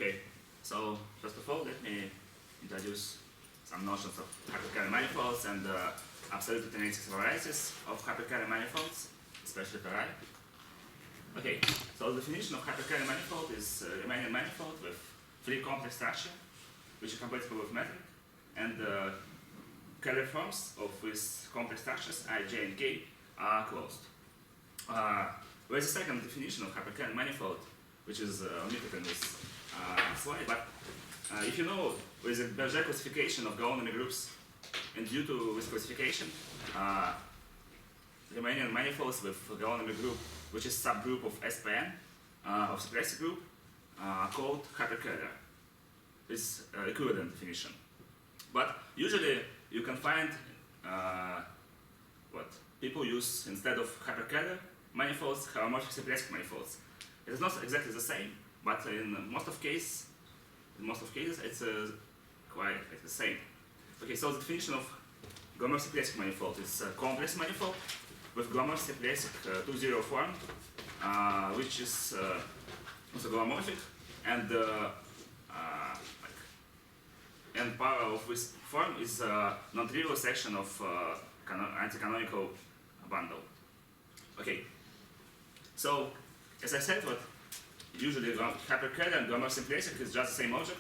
Okay, so first of all, let me introduce some notions of Hyperkahler manifolds and absolute trianalytic varieties of Hyperkahler manifolds, especially tori. Okay, so the definition of Hyperkahler manifold is a Riemannian manifold with free complex structure, which is compatible with metric, and Kahler forms of these complex structures, I, J, and K, are closed. There's a second definition of Hyperkahler manifold, which is omitted in this slide, but if you know, with the Berger classification of Galonomy groups, and due to this classification, Riemannian manifolds with Galonomy group, which is subgroup of SPN of the classic group, are called Hyperkahler. It's equivalent definition. But usually you can find what people use instead of Hyperkahler manifolds, homomorphic simplicic manifolds. It is not exactly the same, but in most of cases, it's quite the same. Okay, so the definition of homomorphic simplicic manifold is a complex manifold with homomorphic simplicic 2-0 form, which is also homomorphic, and and power of this form is a non-trivial section of anti-canonical bundle. Okay, so as I said, what usually Hyperkahler and homomorphic simplicic is just the same object.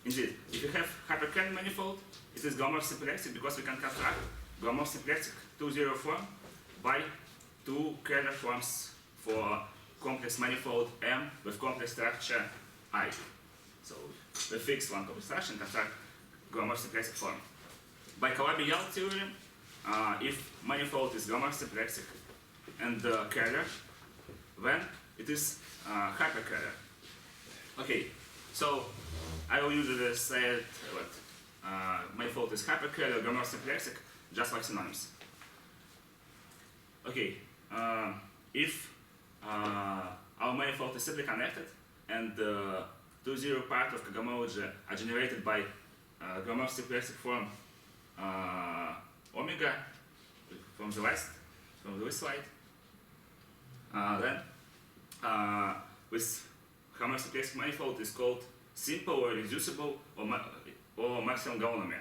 Indeed, if you have Hyperkahler manifold, it is homomorphic simplicic because we can construct homomorphic simplicic 2-0 form by two Kahler forms for complex manifold M with complex structure I. So we fix one complex structure and construct homomorphic simplicic form. By Calabi-Yau theorem, if manifold is homomorphic simplicic and Kahler, then it is Hyperkahler. Okay, so I will usually say that manifold is Hyperkahler, homomorphic simplicic, just like synonyms. Okay, if our manifold is simply connected and the 2-0 part of cohomology are generated by homomorphic simplicic form omega from the left, from this slide, then with homomorphic simplicic manifold is called simple or reducible or maximum Galonomy.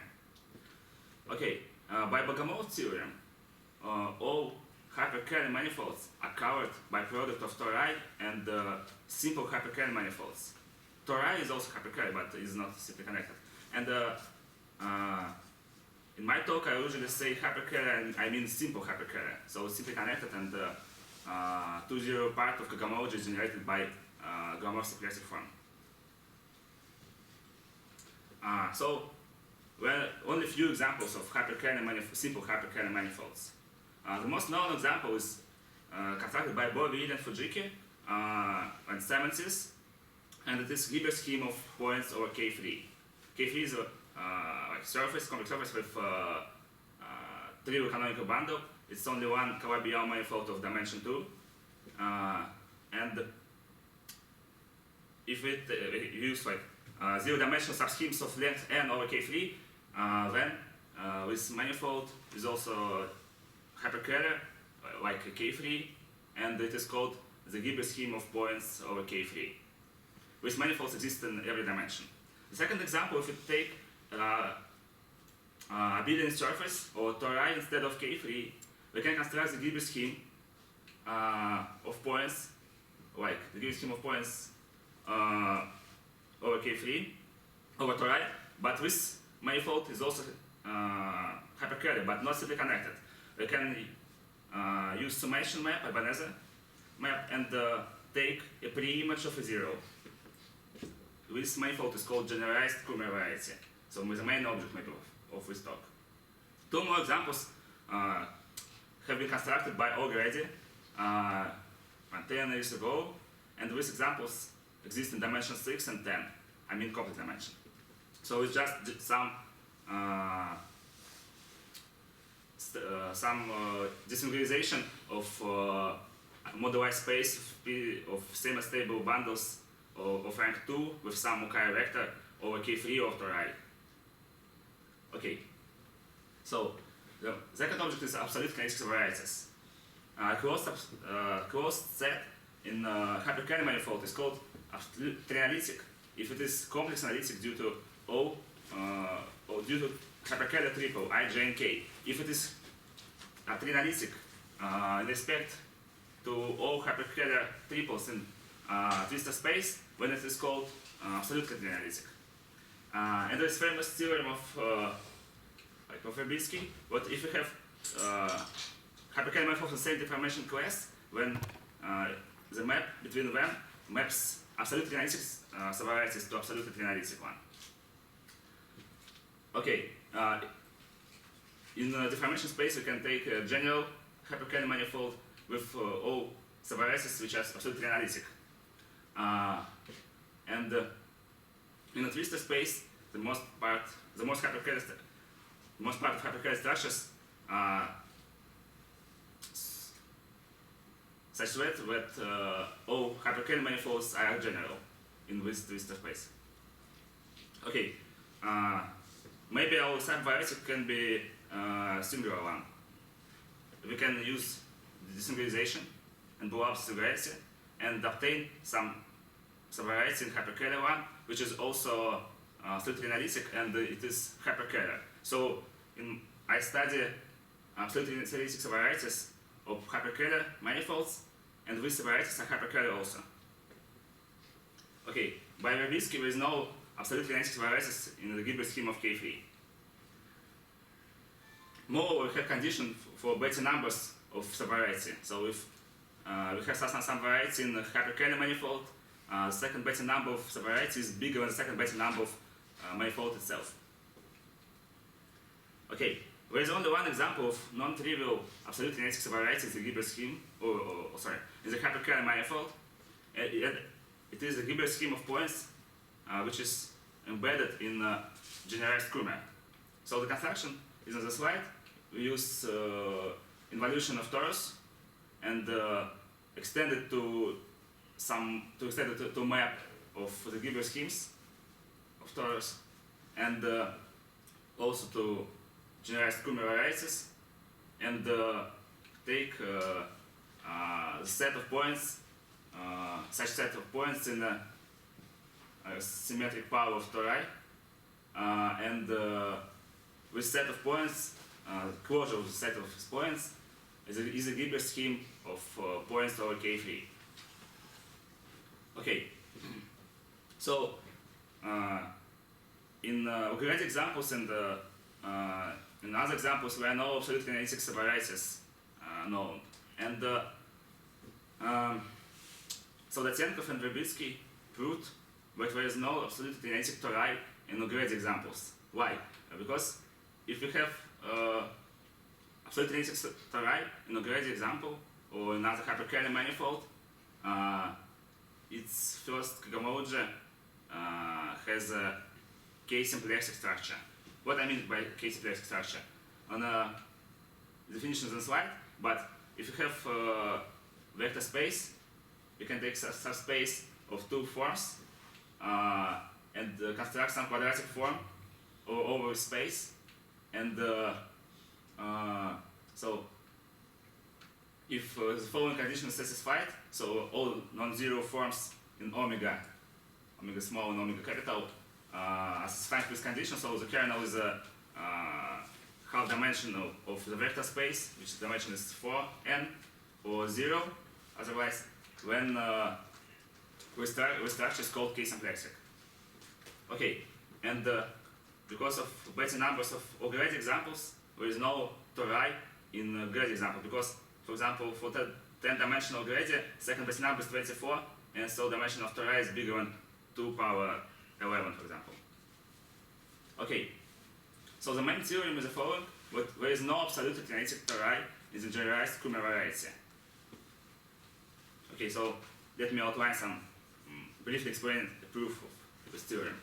Okay, by Bogomolov theorem, all Hyperkahler manifolds are covered by product of tori and simple Hyperkahler manifolds. Tori is also Hyperkahler, but is not simply connected. And in my talk, I usually say Hyperkahler, and I mean simple Hyperkahler. So simply connected, and 2-0 part of cohomology is generated by homomorphic simplicic form. So, well, only few examples of simple Hyperkahler manifolds. The most known example is constructed by Bowie and Fujiki in the 70s, and it is Hilbert scheme of points over K3. K3 is a like complex surface with trivial canonical bundle. It's only one Calabi-Yau manifold of dimension 2, and if it use like zero-dimensional subschemes of length n over K3, then this manifold is also Hyperkahler, like K3, and it is called the Hilbert scheme of points over K3. These manifolds exist in every dimension. The second example, if you take a abelian surface or tori instead of K3, we can construct the Hilbert scheme of points, like the Hilbert scheme of points over K3 over tori, but this manifold is also Hyperkahler, but not simply connected. We can use summation map, Ibanez map, and take a pre-image of a zero. This manifold is called generalized Kummer variety. So the main object maybe of this talk. Two more examples have been constructed by already 10 years ago, and these examples exist in dimension 6 and 10. I mean complex dimension. So it's just some desynchronization of moduli space of semi-stable bundles of rank 2 with some Mukai vector over K3 or tori. Okay, so the second object is absolute kinetic varieties. Closed set in Hyperkahler manifold is called trianalytic if it is complex analytic due to O or due to Hyperkahler triple I, J, and K. If it is a trianalytic in respect to all Hyperkahler triples in twistor space, when it is called absolutely trianalytic. And there is famous theorem of Novosibirsk, but if you have Hyperkahler manifolds in the same deformation class, when the map between them maps absolute trianalytic subvarieties to absolutely trianalytic one. Okay, in the deformation space we can take a general Hyperkahler manifold with all subvarieties which are absolutely trianalytic. And in a twistor space, the most part of Hyperkahler structures such that all Hyperkahler manifolds are general in this twistor space. Okay, maybe our subvariety can be singular one. We can use desingularization and blow up singularity and obtain some subvariety in Hyperkahler one, which is also absolutely trianalytic, and it is Hyperkahler. So I study absolutely trianalytic subvarieties of Hyperkahler manifolds, and these subvarieties are Hyperkahler also. Okay, by Novosibirsk there is no absolutely trianalytic subvarieties in the Hilbert scheme of K3. Moreover, we have condition for Bethe numbers of subvariety. So if we have some subvariety in the Hyperkahler manifold, the second Bethe number of subvariety is bigger than the second Bethe number of manifold itself. Okay, there is only one example of non-trivial absolutely trianalytic subvariety in the Hilbert scheme, in the Hyperkahler manifold. It is the Hilbert scheme of points which is embedded in generalized Kurmer. So the construction is on the slide. We use involution of torus and extend it to map of the Hilbert schemes of torus, and also to generalized Kurmer varieties, and take the set of points, such set of points in a symmetric power of tori, and with set of points, closure of the set of points is a Hilbert scheme of points over K3. Okay, so in great examples and in other examples there are no absolutely trianalytic subvarieties known, and so Datenkov and Novosibirsk proved that there is no absolutely trianalytic tori in great examples. Why? Because if we have absolutely trianalytic tori in a great example or another Hyperkahler manifold, its first cohomology has a k-symplectic structure. What I mean by k-symplectic structure? On the definition on the slide, but if you have a vector space, you can take a subspace of two forms and construct some quadratic form over space, and so if the following condition is satisfied, so all non-zero forms in omega small and omega capital are satisfied with this condition, so the kernel is a half dimensional of the vector space, which dimension is 4n or 0, otherwise when the structure is called k-symplectic. Okay, and because of Bethe numbers of all great examples, there is no tori in a great example, because, for example, for the 10-dimensional grade, second Bethe number is 24, and so dimension of tori is bigger than 2 power 11, for example. Okay, so the main theorem is the following, but there is no absolutely trianalytic tori in the generalized Kurmer variety. Okay, so let me outline some, briefly explain the proof of this theorem.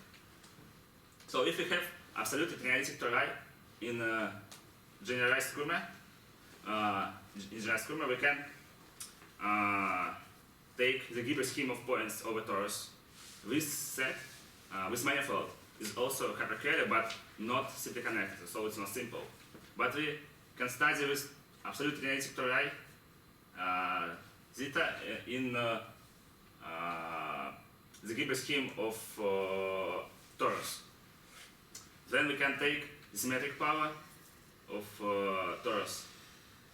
So if we have absolutely trianalytic tori in generalized Kurmer, we can take the Hilbert scheme of points over torus. This set, this manifold, is also Hyperkahler, but not simply connected, so it's not simple. But we can study this absolute trianalytic tori zeta in the Gilbert scheme of torus. Then we can take the symmetric power of torus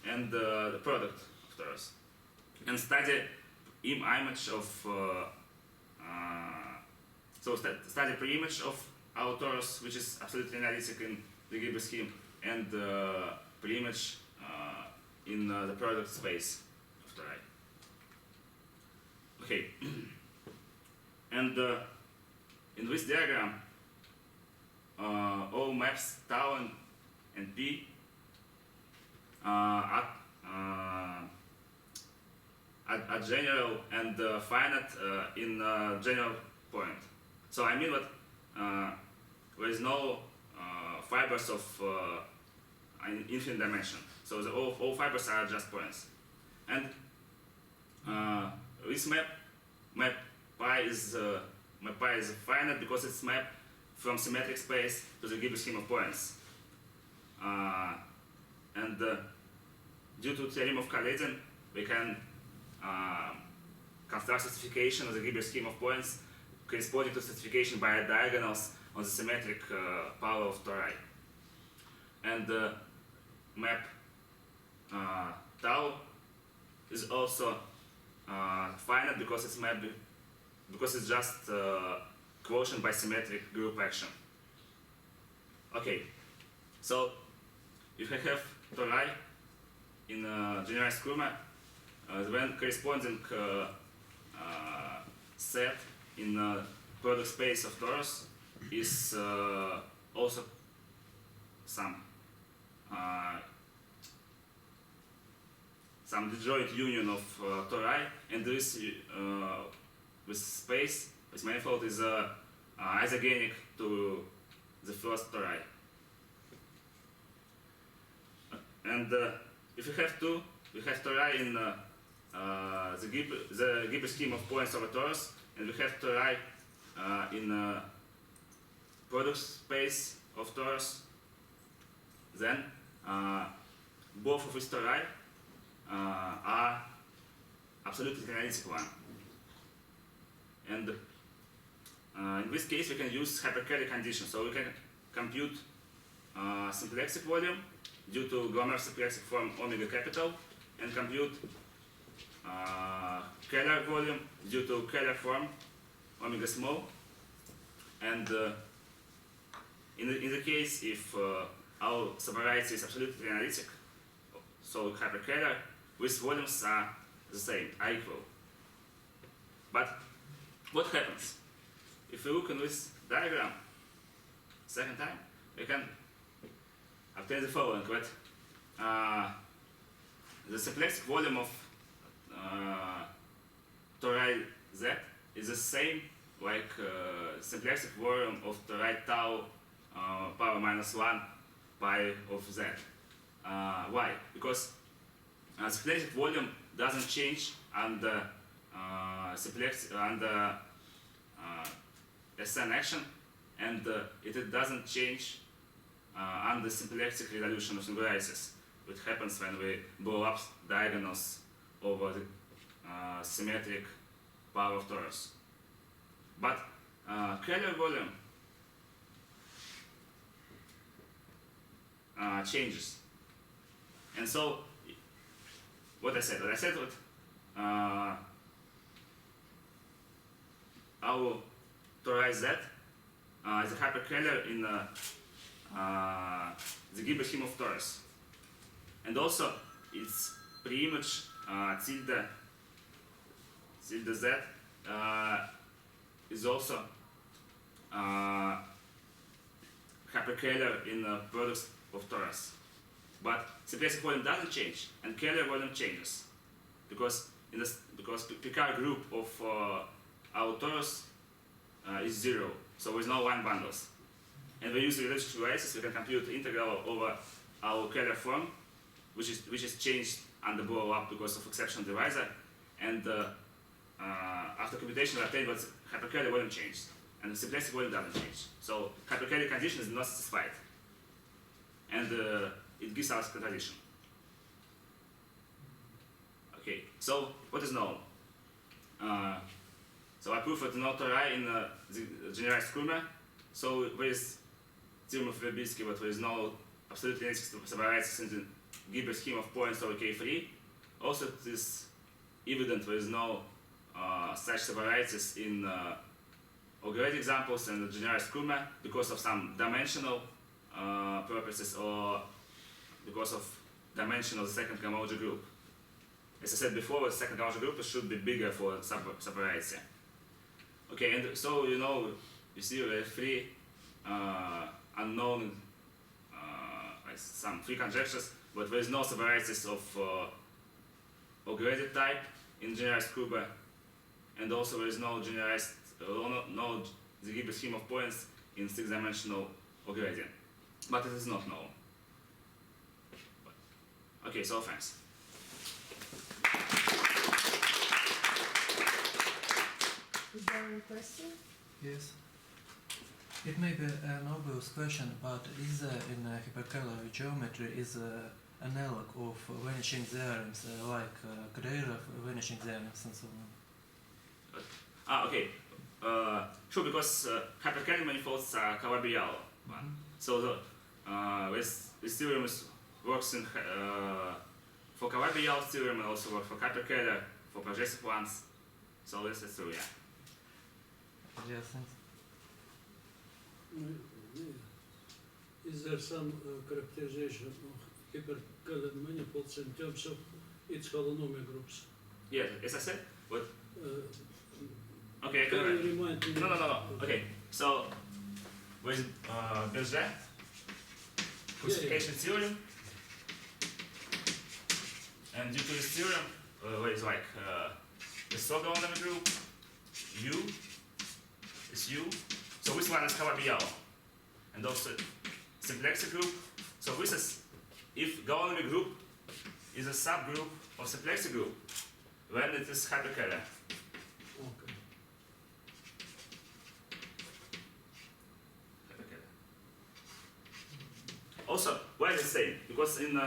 and the product of torus and study image of study pre-image of our torus, which is absolutely analytic in the Gilbert scheme, and pre-image in the product space of tori. Okay, and in this diagram, all maps tau and p are general and finite in general point. So I mean that there is no fibers of infinite dimension. So all fibers are just points. And this map pi is finite because it's mapped from symmetric space to the Gilbert scheme of points. And due to theorem of Kaledin, we can construct stratification of the Gilbert scheme of points corresponding to stratification by diagonals on the symmetric power of tori. And map tau is also finite because it's mapped because it's just quotient by symmetric group action. Okay, so if I have tori in generalized Kur map, then corresponding set in product space of torus is also some disjoint union of tori, and this space, this manifold is isogenic to the first tori. And if we have two, we have tori in the Gilbert scheme of points over torus, and we have tori in product space of torus. Then both of these tori are absolutely analytic one. And in this case, we can use Hyperkahler condition. So we can compute symplexic volume due to Glomer symplexic form omega capital, and compute Kahler volume due to Kahler form omega small. And in the case if our subvariety is absolutely analytic, so Hyperkahler, these volumes are the same, are equal. But what happens? If we look in this diagram second time, we can obtain the following, that the symplexic volume of tori z is the same like symplexic volume of tori tau power minus 1 pi of z. Why? Because symplexic volume doesn't change under SN action, and it doesn't change under symplexic resolution of singularities, which happens when we blow up diagonals over the symmetric power of torus. But Kahler volume changes. And so, what I said that our tori z is a Hyperkahler in the Gilbert scheme of torus. And also, its pre-image tilde z is also Hyperkahler in products of torus. But symplexic volume doesn't change, and Kahler volume changes, because Picard group of our torus is 0, so there is no line bundles. And we use the relationship devices, we can compute the integral over our Kahler form, which is changed under blow up because of exception divisor, and after computation we obtain what Hyperkahler volume changes, and the symplexic volume doesn't change. So Hyperkahler condition is not satisfied, and it gives us contradiction. Okay, so what is known? So I proved no tori in the generalized Kurma. So there is theorem of Novosibirsk, but there is no absolutely any subvariates in the Gilbert scheme of points over K3. Also, it is evident there is no such subvariates in algebraic examples and the generalized Kurma because of some dimensional purposes or because of dimension of the second cohomology group. As I said before, the second cohomology group should be bigger for subvariety. Okay, and so you see we have three unknown, some three conjectures, but there is no subvarieties of algebraic type in generalized Kurma, and also there is no generalized, no the Gilbert scheme of points in six-dimensional algorithm, but it is not known. Okay, so thanks. Is there any question? Yes. It may be an obvious question, but is in Hyperkahler geometry is analog of vanishing theorems like Greer vanishing theorems and so on? Okay. Sure, because Hyperkahler manifolds are Calabi-Yau one. So this theorem works in for Calabi-Yau theorem and also works for Hyperkahler for projective ones. So this is true, yeah. Yes, thanks. Is there some characterization of Hyperkahler manifolds in terms of its holonomic groups? Yeah, as I said, what? Okay, Can you remind me? No. Okay, so with Berger classification theorem, and due to this theorem, where it's like the third holonomic group, U is U. So this one is Calabi-Yau, and also simplex group. So this is if holonomic group is a subgroup of simplex group, then it is Hyperkahler. Okay. Also, why the same? Because in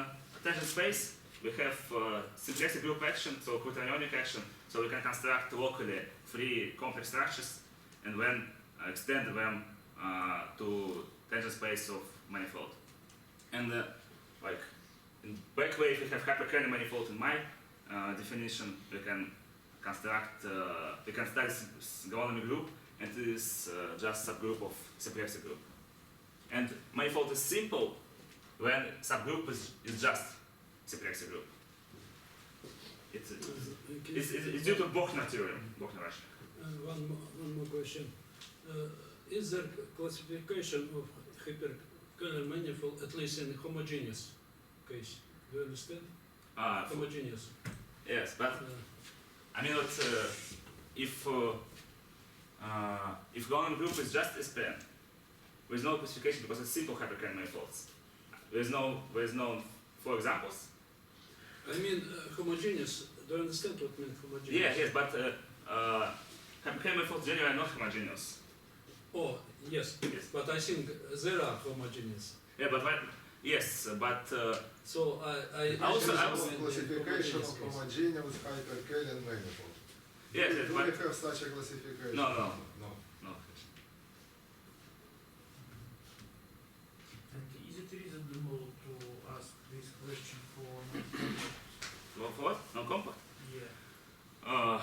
tangent space we have simplex group action, so quaternionic action, so we can construct locally three complex structures and then extend them to tangent space of manifold. And like in back wave we have Hyperkahler manifold in my definition. We can construct, we can study holonomic group, and it is just subgroup of simplex group. And manifold is simple when subgroup is just simplex group. It's due to Bochner theorem. Bochner action. One more question. Is there classification of Hyperkahler manifold at least in homogeneous case? Do you understand? Homogeneous. Yes, but I mean, what, if holonomic group is just a span, there is no classification because it's simple Hyperkahler manifolds. There is no for examples. I mean homogeneous. Do you understand what means homogeneous? Yes, but Hyperkahler manifolds generally are not homogeneous. Oh, yes. But I think there are homogeneous. Yeah, but so I also classification of homogeneous Hyperkahler manifold. Yes, Do but we have such a classification? No. And is it reasonable to ask this question for non-compact? For what? Non-compact? Yeah.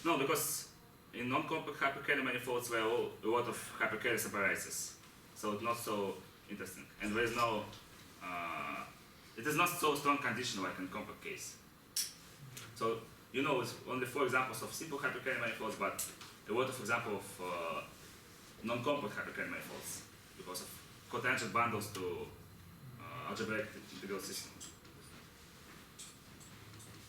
No, because in non-compact Hyperkahler manifolds there are a lot of Hyperkahler subvariates, so it's not so interesting. And there is no, it is not so strong condition like in compact case. So it's only 4 examples of simple Hyperkahler manifolds, but a lot of examples of non-compact Hyperkahler manifolds because of cotangent bundles to algebraic integral systems.